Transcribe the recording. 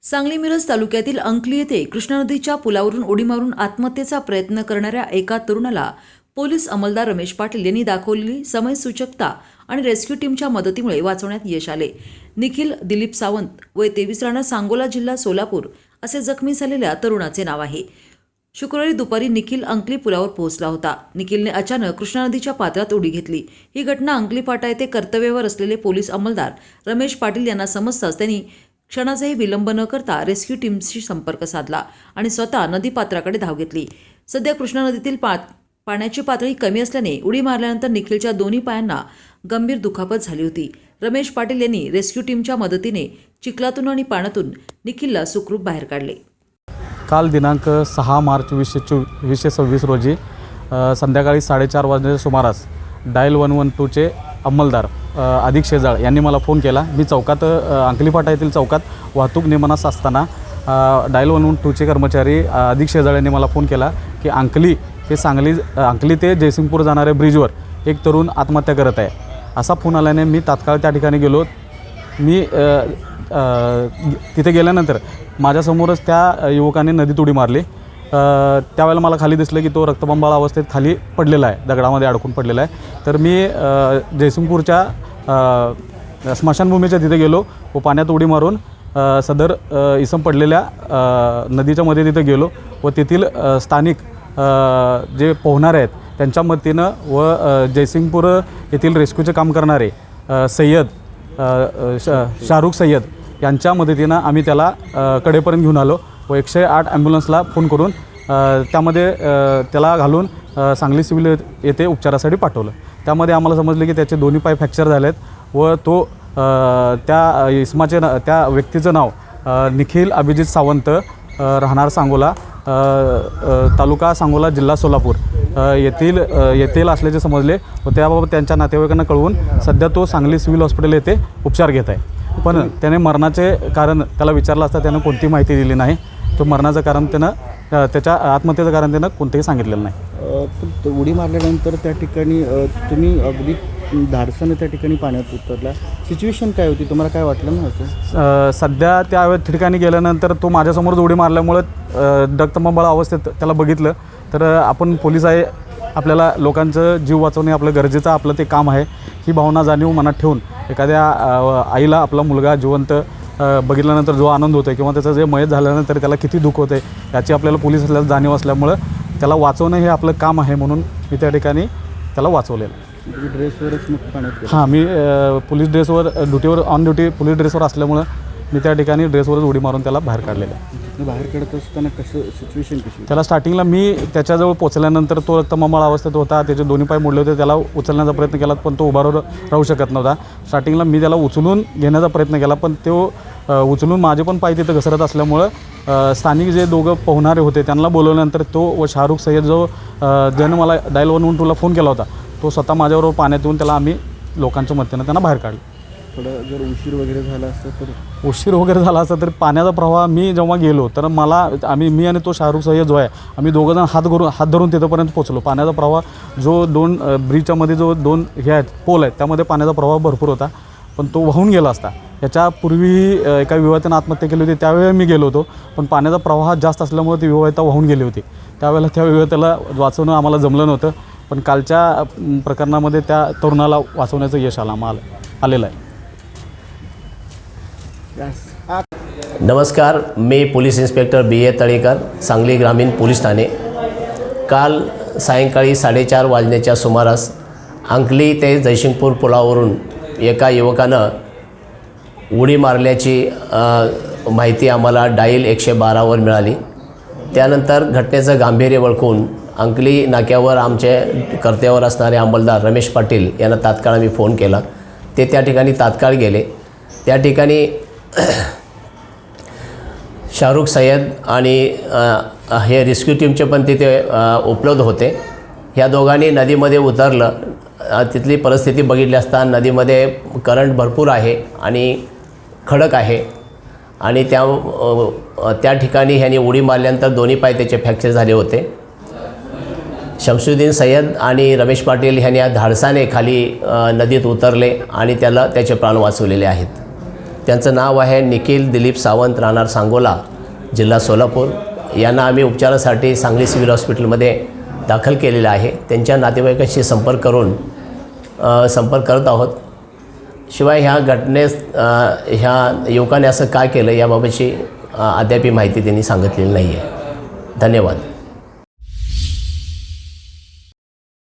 सांगली मिरज तालुक्यातील अंकली येथे कृष्णा नदीच्या पुलावरून उडी मारून आत्महत्येचा प्रयत्न करणाऱ्या एका तरुणाला पोलीस अंमलदार रमेश पाटील यांनी दाखवलेली समयसूचकता आणि रेस्क्यू टीमच्या मदतीमुळे वाचवण्यात यश आले। निखिल दिलीप सावंत वय 23 राहणार सांगोला जिल्हा सोलापूर असे जखमी झालेल्या तरुणाचे नाव आहे। शुक्रवारी दुपारी निखिल अंकली पुलावर पोहोचला होता। निखिलने अचानक कृष्णा नदीच्या पात्रात उडी घेतली। ही घटना अंकली फाटा येथे कर्तव्यावर असलेले पोलीस अंमलदार रमेश पाटील यांना समजताच त्यांनी क्षणाचाही विलंब न करता रेस्क्यू टीमशी संपर्क साधला आणि स्वतः नदीपात्राकडे धाव घेतली। सध्या कृष्णा नदीतील पाण्याची पातळी कमी असल्याने उडी मारल्यानंतर निखिलच्या दोन्ही पायांना गंभीर दुखापत झाली होती। रमेश पाटील यांनी रेस्क्यू टीमच्या मदतीने चिखलातून आणि पाण्यातून निखिलला सुखरूप बाहेर काढले। काल दिनांक 6 मार्च 2026 रोजी संध्याकाळी 4:30 वाजण्याच्या सुमारास डायल 112चे अंमलदार अधिक शेजाळ यांनी मला फोन केला। मी चौकात अंकली फाटा येथील चौकात वाहतूक नियमनास असताना डायल 112चे कर्मचारी अधिक शेजाळ यांनी मला फोन केला की अंकली ते जयसिंगपूर जाणाऱ्या ब्रिजवर एक तरुण आत्महत्या करत आहे। असा फोन आल्याने मी तात्काळ त्या ठिकाणी गेलो। मी तिथे गेल्यानंतर माझ्यासमोरच त्या युवकाने नदीत उडी मारली। त्यावेळेला मला खाली दिसलं की तो रक्तबंबाळ अवस्थेत खाली पडलेला आहे, दगडामध्ये अडकून पडलेला आहे। तर मी जयसिंगपूरच्या स्मशानभूमीच्या तिथे गेलो व पाण्यात उडी मारून सदर इसम पडलेल्या नदीच्या मध्ये तिथे गेलो व तेथील स्थानिक जे पोहणारे आहेत त्यांच्या मदतीनं व जयसिंगपूर येथील रेस्क्यूचे काम करणारे सय्यद शाहरुख सय्यद यांच्या मदतीनं आम्ही त्याला कडेपर्यंत घेऊन आलो व 108 ॲम्ब्युलन्सला फोन करून त्यामध्ये त्याला घालून सांगली सिव्हिल येथे उपचारासाठी पाठवलं। त्यामध्ये आम्हाला समजले की त्याचे दोन्ही पाय फ्रॅक्चर झाले आहेत व तो त्या त्या व्यक्तीचं नाव निखिल अभिजित सावंत राहणार सांगोला तालुका सांगोला जिल्हा सोलापूर येथील असल्याचे समजले व त्याबाबत त्यांच्या नातेवाईकांना कळवून सध्या तो सांगली सिव्हिल हॉस्पिटल येथे उपचार घेत आहे। पण त्याने मरणाचे कारण त्याला विचारलं असता त्यानं कोणती माहिती दिली नाही। तो मरणाचं कारण त्याच्या आत्महत्येचं कारण त्यानं कोणतेही सांगितलेलं नाही। उडी मारल्यानंतर त्या ठिकाणी तुम्ही अगदी धाडसानं त्या ठिकाणी पाण्यात उतरला, सिच्युएशन काय होती, तुम्हाला काय वाटलं ना? सध्या त्या ठिकाणी गेल्यानंतर तो माझ्यासमोरच उडी मारल्यामुळं रक्तबंबाळ अवस्थेत त्याला बघितलं तर आपण पोलीस आहे, आपल्याला लोकांचं जीव वाचवणे आपलं गरजेचं आपलं ते काम आहे। ही भावना जाणीव मनात ठेवून एखाद्या आईला आपला मुलगा जिवंत बघितल्यानंतर जो आनंद होतो आहे किंवा त्याचं जे मयत झाल्यानंतर त्याला किती दुःख होतं आहे याची आपल्याला पोलीस असल्याला जाणीव असल्यामुळं त्याला वाचवणं हे आपलं काम आहे, म्हणून मी त्या ठिकाणी त्याला वाचवलेलं। ड्रेसवरच मग पाण्यात? हां, मी पोलीस ड्रेसवर ड्युटीवर ऑन ड्युटी पोलीस ड्रेसवर असल्यामुळं मी त्या ठिकाणी ड्रेसवरच उडी मारून त्याला बाहेर काढलेलं आहे। बाहेर काढत असताना कसं सिच्युएशन कशी? त्याला स्टार्टिंगला मी त्याच्याजवळ पोचल्यानंतर तो रक्तबंबाळ अवस्थेत होता, त्याचे दोन्ही पाय मोडले होते। त्याला उचलण्याचा प्रयत्न केला पण तो उभा राहू शकत नव्हता। स्टार्टिंगला मी त्याला उचलून घेण्याचा प्रयत्न केला पण तो उचलून माझे पण पाय तिथं घसरत असल्यामुळं स्थानिक जे दोघं पोहणारे होते त्यांना बोलवल्यानंतर तो व शाहरुख सय्यद ज्यानं मला डायल 112ला फोन केला होता तो स्वतः माझ्याबरोबर पाण्यात येऊन त्याला आम्ही लोकांच्या मदतीनं त्यांना बाहेर काढलं। थोडं जर उशीर वगैरे झाला असतं तर? उशीर वगैरे झाला असता तरी पाण्याचा प्रवाह मी जेव्हा गेलो तर मी आणि तो शाहरुख सय्यद जो आहे आम्ही दोघंजण हात धरून तिथंपर्यंत पोचलो। पाण्याचा प्रवाह जो ब्रिजच्या मध्ये जो 2 हे आहेत पोल आहेत त्यामध्ये पाण्याचा प्रवाह भरपूर होता पण तो वाहून गेला असता। याच्यापूर्वीही एका विवाहितेनं आत्महत्या केली होती, त्यावेळी मी गेलो होतो पण पाण्याचा प्रवाह जास्त असल्यामुळे ती विवाहिता वाहून गेली होती। त्यावेळेला त्या विवाहितेला वाचवणं आम्हाला जमलं नव्हतं पण कालच्या प्रकरणामध्ये त्या तरुणाला वाचवण्याचं यश आलेलं आहे। नमस्कार, मी police inspector BA Talekar, Sangli ग्रामीण पोलीस ठाणे। काल सायंकाळी 4:30 वाजण्याच्या सुमारास अंकली ते जयसिंगपूर पुलावरून एका युवकानं उडी मारल्याची माहिती आम्हाला डायल 112वर मिळाली। त्यानंतर घटनेचं गांभीर्य ओळखून अंकली नाक्यावर आमचे कर्तव्यावर असणारे अंमलदार रमेश पाटील यांना तात्काळ आम्ही फोन केला। ते त्या ठिकाणी तात्काळ गेले। त्या ठिकाणी शाहरुख सय्यद आणि हे रेस्क्यू टीमचे पण तिथे उपलब्ध होते। ह्या दोघांनी नदीमध्ये उतरलं। तिथली परिस्थिती बघितली असता नदीमध्ये करंट भरपूर आहे आणि खडक आहे आणि त्या ठिकाणी ह्यांनी उडी मारल्यानंतर दोन्ही पाय त्याचे फ्रॅक्चर झाले होते। शमसुद्दीन सय्यद आणि रमेश पाटील ह्यांनी धाडसाने खाली नदीत उतरले आणि त्याचे प्राण वाचवलेले आहेत। त्यांचं नाव आहे निखिल दिलीप सावंत, राहणार सांगोला, जिल्हा सोलापूर. यांना आम्ही उपचारासाठी सांगली सिव्हिल हॉस्पिटलमध्ये दाखल केलेलं आहे. त्यांच्या नातेवाईकांशी संपर्क करत आहोत. शिवाय ह्या घटनेस ह्या युवकाने असं का केलं याबाबतची अद्याप माहिती त्यांनी सांगितलेली नाही आहे. धन्यवाद.